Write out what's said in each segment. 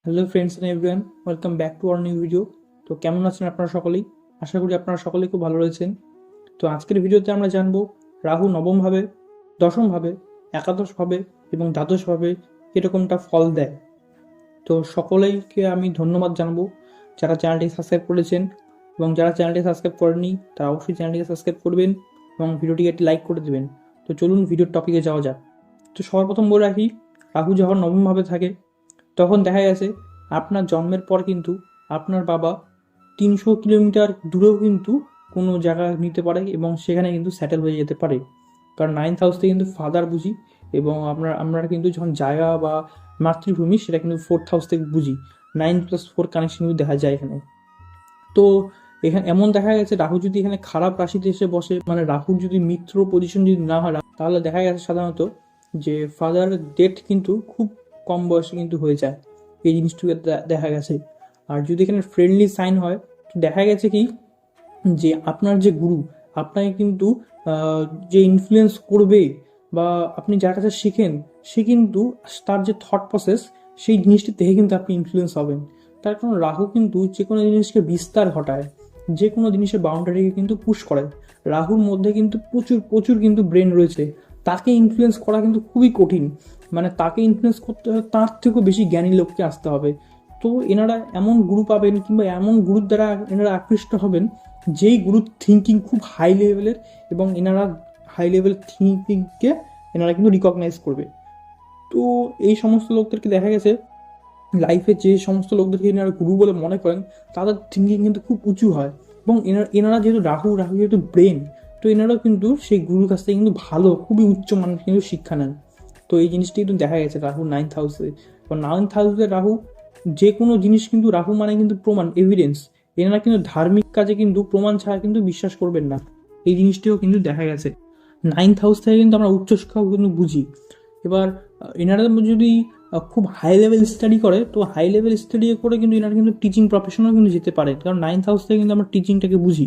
Hello friends and everyone, welcome back to our new video. তো কেমন আছেন আপনারা সকলেই? আশা করি আপনারা সকলেই খুব ভালো রয়েছেন। তো আজকের ভিডিওতে আমরা জানবো রাহু নবমভাবে, দশমভাবে, একাদশভাবে এবং দ্বাদশভাবে এরকমটা ফল দেয়। তো সকলেইকে আমি ধন্যবাদ জানাবো যারা চ্যানেলটি সাবস্ক্রাইব করেছেন, এবং যারা চ্যানেলটি সাবস্ক্রাইব করেননি তারা অবশ্যই চ্যানেলটিকে সাবস্ক্রাইব করবেন এবং ভিডিওটিকে একটি লাইক করে দেবেন। তো চলুন ভিডিওর টপিকে যাওয়া যাক। তো সবার প্রথম বলে রাখি, রাহু যখন নবমভাবে থাকে তখন দেখা গেছে আপনার জন্মের পর কিন্তু আপনার বাবা 300 কিলোমিটার দূরেও কিন্তু কোনো জায়গা নিতে পারে এবং সেখানে কিন্তু সেটেল হয়ে যেতে পারে। কারণ 9th হাউস থেকে কিন্তু ফাদার বুঝি, এবং আমরা কিন্তু যখন জায়গা বা মাতৃভূমি সেটা কিন্তু 4th হাউস থেকে বুঝি। 9+4 কানেকশন কিন্তু দেখা যায় এখানে। তো এখানে এমন দেখা গেছে রাহু যদি এখানে খারাপ রাশিতে এসে বসে, মানে রাহুর যদি মিত্র পজিশন যদি না হয়, তাহলে দেখা গেছে সাধারণত যে ফাদার ডেথ কিন্তু খুব কম বয়সে কিন্তু হয়ে যায়। এই জিনিসটুকু দেখা গেছে। আর যদি এখানে ফ্রেন্ডলি সাইন হয়, তো দেখা গেছে কি যে আপনার যে গুরু আপনাকে কিন্তু যে ইনফ্লুয়েন্স করবে বা আপনি যার কাছে শিখেন, সে কিন্তু তার যে থট প্রসেস সেই জিনিসটি দেখে কিন্তু আপনি ইনফ্লুয়েন্স হবেন। তার কারণ রাহু কিন্তু যে কোনো জিনিসকে বিস্তার ঘটায়, যে কোনো জিনিসের বাউন্ডারিকে কিন্তু পুশ করে। রাহুর মধ্যে কিন্তু প্রচুর প্রচুর কিন্তু ব্রেন রয়েছে। তাকে ইনফ্লুয়েন্স করা কিন্তু খুবই কঠিন। মানে তাকে ইনফ্লুয়েন্স করতে হবে, তার থেকেও বেশি জ্ঞানী লোককে আসতে হবে। তো এনারা এমন গুরু পাবেন কিংবা এমন গুরুর দ্বারা এনারা আকৃষ্ট হবেন যেই গুরুর থিঙ্কিং খুব হাই লেভেলের, এবং এনারা হাই লেভেল থিঙ্কিংকে এনারা কিন্তু রিকগনাইজ করবে। তো এই সমস্ত লোকদেরকে দেখা গেছে লাইফে, যে সমস্ত লোকদেরকে এনারা গুরু বলে মনে করেন তাদের থিঙ্কিং কিন্তু খুব উঁচু হয়। এবং এনারা যেহেতু রাহু রাহু যেহেতু ব্রেন, তো এনারাও কিন্তু সেই গুরুর কাছ থেকে কিন্তু ভালো, খুবই উচ্চ মানের কিন্তু শিক্ষা নেন। তো এই জিনিসটি কিন্তু দেখা গেছে রাহু 9th হাউসে। বা 9th হাউসে রাহু যে কোনো জিনিস কিন্তু, রাহু মানে কিন্তু প্রমাণ, এভিডেন্স। এনারা কিন্তু ধার্মিক কাজে কিন্তু প্রমাণ ছাড়া কিন্তু বিশ্বাস করবেন না। এই জিনিসটিও কিন্তু দেখা গেছে। 9th হাউস থেকে কিন্তু আমরা উচ্চশিক্ষাও কিন্তু বুঝি। এবার এনারা যদি খুব হাই লেভেল স্টাডি করে, তো হাই লেভেল স্টাডি করে কিন্তু এনারা কিন্তু টিচিং প্রফেশনেও কিন্তু যেতে পারে, কারণ 9th হাউস থেকে কিন্তু আমরা টিচিংটাকে বুঝি।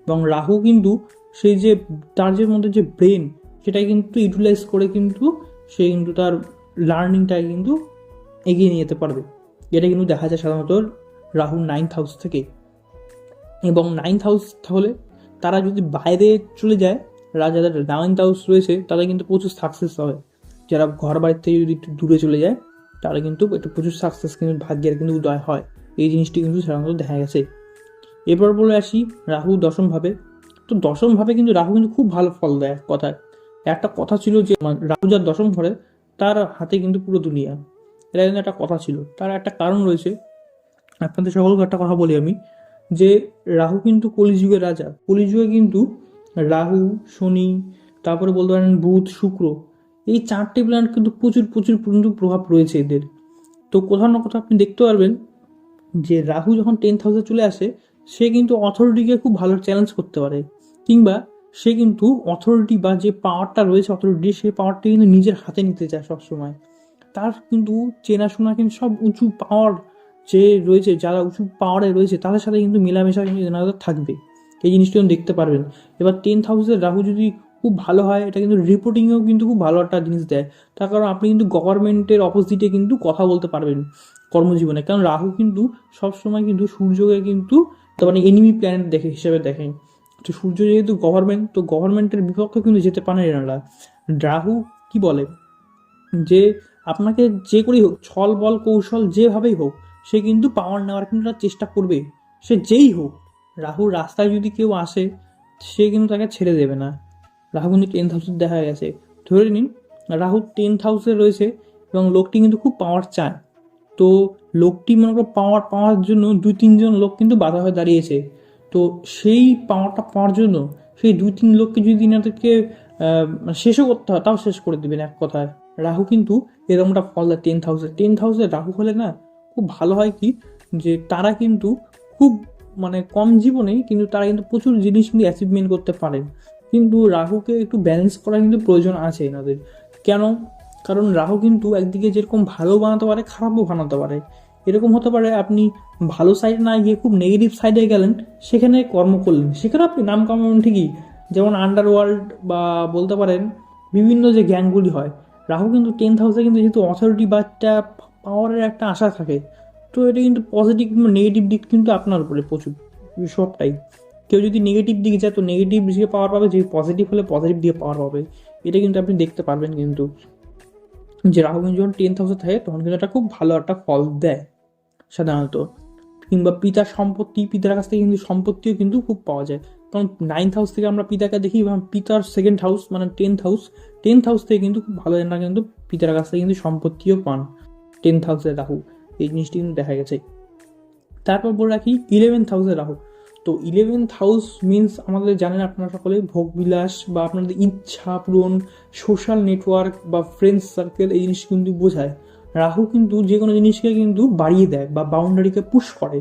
এবং রাহু কিন্তু সেই যে তার যে মধ্যে যে ব্রেন, সেটাই কিন্তু ইউটিলাইজ করে কিন্তু সে কিন্তু তার লার্নিংটাকে কিন্তু এগিয়ে নিয়ে যেতে পারবে। এটা কিন্তু দেখা যায় সাধারণত রাহু 9th হাউস থেকে। এবং 9th হাউস তাহলে তারা যদি বাইরে চলে যায়, যাদের 9th হাউস রয়েছে তারা কিন্তু প্রচুর সাকসেস হবে। যারা ঘর বাড়ির থেকে যদি একটু দূরে চলে যায়, তারা কিন্তু একটু প্রচুর সাকসেস কিন্তু ভাগ্যের কিন্তু উদয় হয়। এই জিনিসটি কিন্তু সাধারণত দেখা গেছে। এরপর বলে আসি রাহু দশমভাবে। তো দশমভাবে কিন্তু রাহু কিন্তু খুব ভালো ফল দেয়। কথায় একটা কথা ছিল যে রাহু যার দশম ঘরে, তার হাতে কিন্তু পুরো দুনিয়া। এটা কিন্তু একটা কথা ছিল, তার একটা কারণ রয়েছে। আপনাদের সকলকে একটা কথা বলি আমি, যে রাহু কিন্তু কলিযুগের রাজা। কলিযুগে কিন্তু রাহু, শনি, তারপরে বলতে পারেন বুধ, শুক্র, এই 4টি প্ল্যানেট কিন্তু প্রচুর প্রচুর কিন্তু প্রভাব রয়েছে এদের। তো কোথাও না কোথাও আপনি দেখতে পারবেন যে রাহু যখন 10th হাউসে চলে আসে, সে কিন্তু অথরিটিকে খুব ভালো চ্যালেঞ্জ করতে পারে, কিংবা সে কিন্তু অথরিটি বা যে পাওয়ারটা রয়েছে অথরিটি, সেই পাওয়ারটা কিন্তু নিজের হাতে নিতে চায় সবসময়। তার কিন্তু চেনাশোনা কিন্তু সব উঁচু পাওয়ার যে রয়েছে, যারা উঁচু পাওয়ারে রয়েছে তাদের সাথে কিন্তু মেলামেশা কিন্তু এনাদের থাকবে। এই জিনিসটি দেখতে পারবেন। এবার 10th হাউসের রাহু যদি খুব ভালো হয়, এটা কিন্তু রিপোর্টিংয়েও কিন্তু খুব ভালো একটা জিনিস দেয়। তার কারণ আপনি কিন্তু গভর্নমেন্টের অপোজিটে কিন্তু কথা বলতে পারবেন কর্মজীবনে, কারণ রাহু কিন্তু সবসময় কিন্তু সূর্যকে কিন্তু মানে এনিমি প্ল্যানেট দেখে হিসেবে দেখেন। তো সূর্য যেহেতু গভর্নমেন্ট, তো গভর্নমেন্টের বিপক্ষে কিন্তু যেতে পারে এনারা। রাহু কি বলে যে আপনাকে যে করেই হোক, ছল বল কৌশল যেভাবেই হোক, সে কিন্তু পাওয়ার নেওয়ার কিন্তু তার চেষ্টা করবে, সে যেই হোক। রাহুর রাস্তায় যদি কেউ আসে, সে কিন্তু তাকে ছেড়ে দেবে না। রাহু কিন্তু 10th হাউসে দেখা গেছে। ধরে নিন রাহু 10th হাউসে রয়েছে এবং লোকটি কিন্তু খুব পাওয়ার চায়। তো লোকটি মনে করো পাওয়ার পাওয়ার জন্য 2-3 জন লোক কিন্তু বাধা হয়ে দাঁড়িয়েছে। তো সেই পাওয়ারটা পাওয়ার জন্য সেই 2-3 লোককে যদি এনাদেরকে শেষও করতে হয়, তাও শেষ করে দেবেন এক কথায়। রাহু কিন্তু এরকমটা ফল দেয় 10th হাউসে। 10th হাউসে রাহু হলে না খুব ভালো হয় কি, যে তারা কিন্তু খুব মানে কম জীবনেই কিন্তু তারা কিন্তু প্রচুর জিনিস কিন্তু অ্যাচিভমেন্ট করতে পারেন। কিন্তু রাহুকে একটু ব্যালেন্স করা কিন্তু প্রয়োজন আছে এনাদের। কেন? কারণ রাহু কিন্তু একদিকে যেরকম ভালো বানাতে পারে, খারাপও বানাতে পারে। এরকম হতে পারে আপনি ভালো সাইডে না গিয়ে খুব নেগেটিভ সাইডে গেলেন, সেখানে কর্ম করলেন, সেখানে আপনি নাম কামাবেন ঠিকই। যেমন আন্ডারওয়ার্ল্ড বা বলতে পারেন বিভিন্ন যে গ্যাংগুলি হয়। রাহু কিন্তু 10th হাউসে কিন্তু যেহেতু অথরিটি বা একটা পাওয়ারের একটা আশা থাকে, তো এটা কিন্তু পজিটিভ কিংবা নেগেটিভ দিক কিন্তু আপনার উপরে প্রচুর সবটাই। কেউ যদি নেগেটিভ দিকে যায় তো নেগেটিভ দিকে পাওয়ার পাবে, যে পজিটিভ হলে পজিটিভ দিকে পাওয়ার পাবে। এটা কিন্তু আপনি দেখতে পারবেন কিন্তু, যে রাহু কিন্তু যখন 10th হাউসে থাকে তখন কিন্তু এটা খুব ভালো একটা ফল দেয় সাধারণত। কিংবা পিতার সম্পত্তি, পিতার কাছ থেকে কিন্তু সম্পত্তিও কিন্তু খুব পাওয়া যায়। কারণ 9th হাউস থেকে আমরা পিতাকে দেখি, এবং পিতার 2nd হাউস মানে 10th হাউস থেকে কিন্তু খুব ভালো না, কিন্তু পিতার কাছ থেকে কিন্তু সম্পত্তিও পান 10th হাউসের রাহু। এই জিনিসটি কিন্তু দেখা গেছে। তারপর বলে রাখি 11th হাউসের রাহু। তো 11th হাউস মিনস আমাদের জানেন আপনারা সকলে ভোগবিলাস বা আপনাদের ইচ্ছা পূরণ, সোশ্যাল নেটওয়ার্ক বা ফ্রেন্ডস সার্কেল, এই জিনিস কিন্তু বোঝায়। রাহু কিন্তু যে কোনো জিনিসকে কিন্তু বাড়িয়ে দেয় বা বাউন্ডারিকে পুশ করে।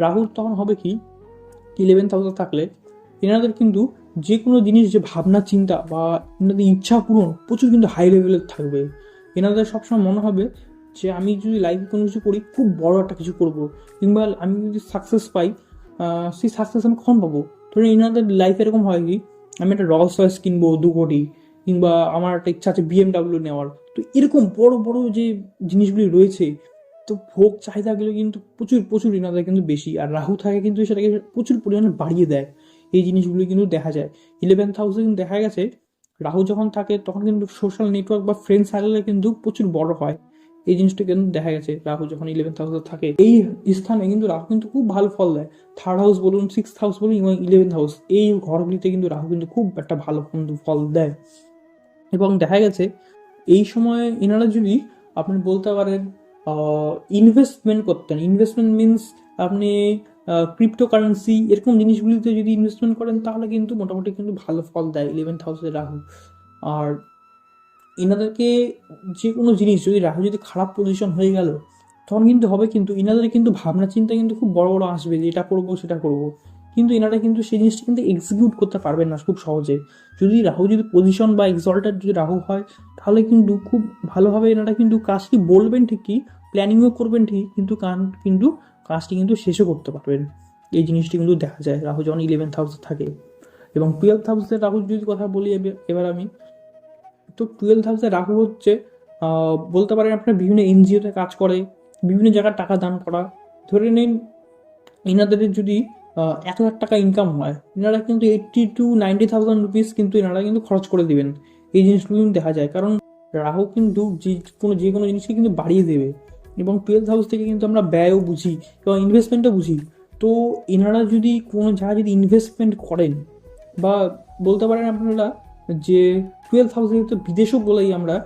রাহুর তখন হবে কি, 11th হাউসে থাকলে এনাদের কিন্তু যে কোনো জিনিস, যে ভাবনা চিন্তা বা এনাদের ইচ্ছা পূরণ প্রচুর কিন্তু হাই লেভেলের থাকবে। এনাদের সবসময় মনে হবে যে আমি যদি লাইফে কোনো কিছু করি খুব বড় একটা কিছু করব, কিংবা আমি যদি সাকসেস পাই, সেই সাকসেস আমি কখন পাবো। ধরুন এনাদের লাইফে এরকম হয় কি, আমি একটা রলস রয়েস কিনবো 2 কোটি, কিংবা আমার একটা ইচ্ছা আছে BMW নেওয়ার। তো এরকম বড় বড় যে জিনিসগুলি রয়েছে, তো ভোগ চাহিদাগুলো কিন্তু প্রচুর প্রচুর এনাদের কিন্তু বেশি, আর রাহু থাকে কিন্তু সেটাকে প্রচুর পরিমাণে বাড়িয়ে দেয়। এই জিনিসগুলো কিন্তু দেখা যায় 11th হাউসে কিন্তু দেখা গেছে। রাহু যখন থাকে তখন কিন্তু সোশ্যাল নেটওয়ার্ক বা ফ্রেন্ড সার্কেলে কিন্তু প্রচুর বড় হয়। এই জিনিসটা কিন্তু দেখা গেছে রাহু যখন 11th হাউসে থাকে। এই স্থানে কিন্তু রাহু কিন্তু খুব ভালো ফল দেয়। 3rd হাউস বলুন, 6th হাউস বলুন এবং 11th হাউস, এই ঘরগুলিতে কিন্তু রাহু কিন্তু খুব একটা ভালো ফল দেয়। এবং দেখা গেছে এই সময় এনারা যদি আপনি বলতে পারেন ইনভেস্টমেন্ট করতেন, ইনভেস্টমেন্ট মিনস আপনি ক্রিপ্টোকারেন্সি এরকম জিনিসগুলিতে যদি ইনভেস্টমেন্ট করেন তাহলে কিন্তু মোটামুটি কিন্তু ভালো ফল দেয় 11th হাউসে রাহু। আর এনাদেরকে যে কোনো জিনিস যদি রাহু যদি খারাপ পজিশন হয়ে গেল তখন কিন্তু হবে, কিন্তু এনাদের কিন্তু ভাবনা চিন্তা কিন্তু খুব বড় বড় আসবে যে এটা করবো সেটা করবো, কিন্তু এনারা কিন্তু সেই জিনিসটা কিন্তু এক্সিকিউট করতে পারবেন না খুব সহজে। যদি রাহু যদি পজিশন বা এক্সল্টেড যদি রাহু হয় তাহলে কিন্তু খুব ভালোভাবে এনারা কিন্তু কাজটি বলবেন ঠিকই, প্ল্যানিংও করবেন ঠিক, কিন্তু কাজটি কিন্তু শেষও করতে পারবেন। এই জিনিসটি কিন্তু দেখা যায় রাহু যখন 11th হাউসে থাকে। এবং 12th হাউসে রাহুর যদি কথা বলি এবার আমি, তো 12th হাউসে রাহু হচ্ছে বলতে পারেন আপনার বিভিন্ন এনজিওতে কাজ করে, বিভিন্ন জায়গায় টাকা দান করা। ধরে নিন এনাদের যদি 1 লাখ টাকা ইনকাম হয়, এনারা কিন্তু 80 to 90,000 রুপিস কিন্তু এনারা কিন্তু খরচ করে দিবেন। এই জিনিসগুলো কিন্তু দেখা যায়, কারণ রাহু কিন্তু যে কোনো জিনিসকে কিন্তু বাড়িয়ে দেবে। এবং 12th হাউস থেকে কিন্তু আমরা ব্যয়ও বুঝি এবং ইনভেস্টমেন্টও বুঝি। তো এনারা যদি কোনো জায়গায় যদি ইনভেস্টমেন্ট করেন, বা বলতে পারেন আপনারা যে 12th হাউসে কিন্তু বিদেশও বলেই আমরা,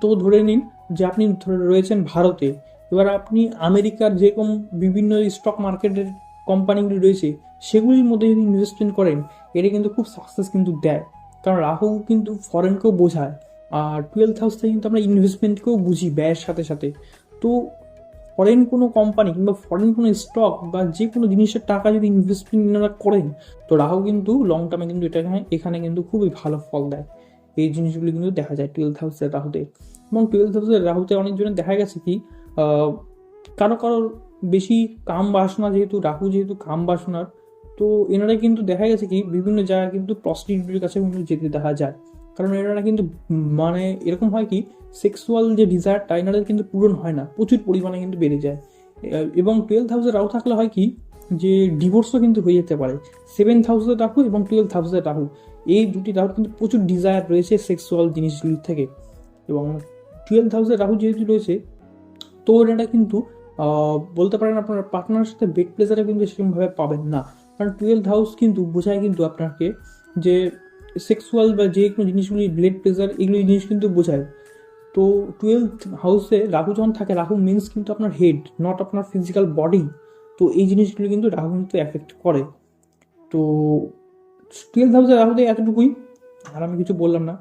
তো ধরে নিন যে আপনি রয়েছেন ভারতে, এবার আপনি আমেরিকার যেরকম বিভিন্ন স্টক মার্কেটের কোম্পানিগুলি রয়েছে সেগুলির মধ্যে যদি ইনভেস্টমেন্ট করেন, এটা কিন্তু খুব সাকসেস কিন্তু দেয়। কারণ রাহু কিন্তু ফরেনকেও বোঝায়, আর 12th হাউস থেকে কিন্তু আমরা ইনভেস্টমেন্টকেও বুঝি ব্যয়ের সাথে সাথে। তো ফরেন কোনো কোম্পানি কিংবা ফরেন কোনো স্টক বা যে কোনো জিনিসের টাকা যদি ইনভেস্টমেন্ট আপনারা করেন, তো রাহু কিন্তু লং টার্মে কিন্তু এখানে কিন্তু খুবই ভালো ফল দেয়। এই জিনিসগুলি কিন্তু দেখা যায় 12th হাউসের রাহুতে। এবং 12th হাউসের রাহুতে অনেকজনের দেখা গেছে কি, কারো কারোর বেশি কাম বাসনা, যেহেতু কাম বাসনার, তো এনারা কিন্তু দেখা গেছে কি বিভিন্ন জায়গায় কিন্তু প্রস্টিটিউটের কাছে কিন্তু যেতে দেখা যায়। কারণ এনারা কিন্তু মানে এরকম হয় কি, সেক্সুয়াল যে ডিজায়ারটা এনাদের কিন্তু পূরণ হয় না, প্রচুর পরিমাণে কিন্তু বেড়ে যায়। এবং 12th হাউসে রাহু থাকলে হয় কি, যে ডিভোর্সও কিন্তু হয়ে যেতে পারে। 7th হাউসে রাহু এবং 12th হাউসে রাহু, এই দুটি রাহুর কিন্তু প্রচুর ডিজায়ার রয়েছে সেক্সুয়াল জিনিসগুলির থেকে। এবং 12th হাউসে রাহু যেহেতু রয়েছে, তো এটা কিন্তু বলতে পারেন আপনার পার্টনারের সাথে বেড প্লেজারে কিন্তু সেরকমভাবে পাবেন না। কারণ 12th হাউস কিন্তু বোঝায় কিন্তু আপনাকে যে সেক্সুয়াল বা যে কোনো জিনিসগুলি ব্লেড প্লেজার এগুলো জিনিস কিন্তু বোঝায়। তো 12th হাউসে রাহু যখন থাকে, রাহু মিনস কিন্তু আপনার হেড, নট আপনার ফিজিক্যাল বডি। তো এই জিনিসগুলো কিন্তু রাহু কিন্তু এফেক্ট করে। তো 12th হাউসে রাহুতে এতটুকুই, আর আমি কিছু বললাম না।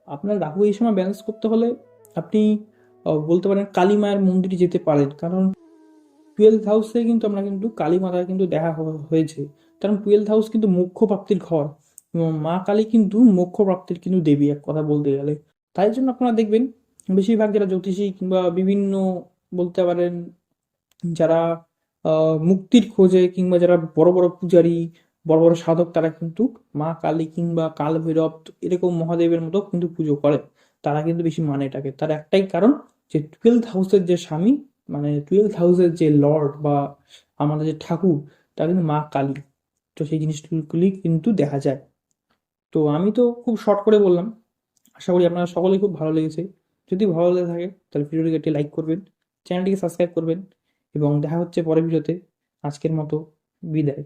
আপনার রাহু এই সময় ব্যালেন্স করতে হলে আপনি বলতে পারেন কালী মায়ের মন্দিরে যেতে পারেন, কারণ 12th হাউসে কিন্তু আমরা কিন্তু কালী মাতা কিন্তু দেখা হয়েছে। কারণ 12th হাউস কিন্তু মোক্ষ প্রাপ্তির ঘর, এবং মা কালী কিন্তু মোক্ষ প্রাপ্তির কিন্তু দেবী এক কথা বলতে গেলে। তাই জন্য আপনারা দেখবেন বেশিরভাগ যারা জ্যোতিষী কিংবা বিভিন্ন বলতে পারেন যারা মুক্তির খোঁজে, কিংবা যারা বড় বড় পূজারী, বড় বড় সাধক, তারা কিন্তু মা কালী কিংবা কাল ভৈরব এরকম মহাদেবের মতো কিন্তু পুজো করে। তারা কিন্তু বেশি মানে এটাকে, তার একটাই কারণ যে 12th হাউসের যে স্বামী মানে 12 হাউসের যে লর্ড বা আমাদের যে ঠাকুর, তা কিন্তু মা কালী। তো সেই জিনিসগুলি কিন্তু দেখা যায়। তো আমি তো খুব শর্ট করে বললাম, আশা করি আপনারা সকলেই খুব ভালো লেগেছে। যদি ভালো লেগে থাকে তাহলে ভিডিওটিকে একটি লাইক করবেন, চ্যানেলটিকে সাবস্ক্রাইব করবেন, এবং দেখা হচ্ছে পরের ভিডিওতে। আজকের মতো বিদায়।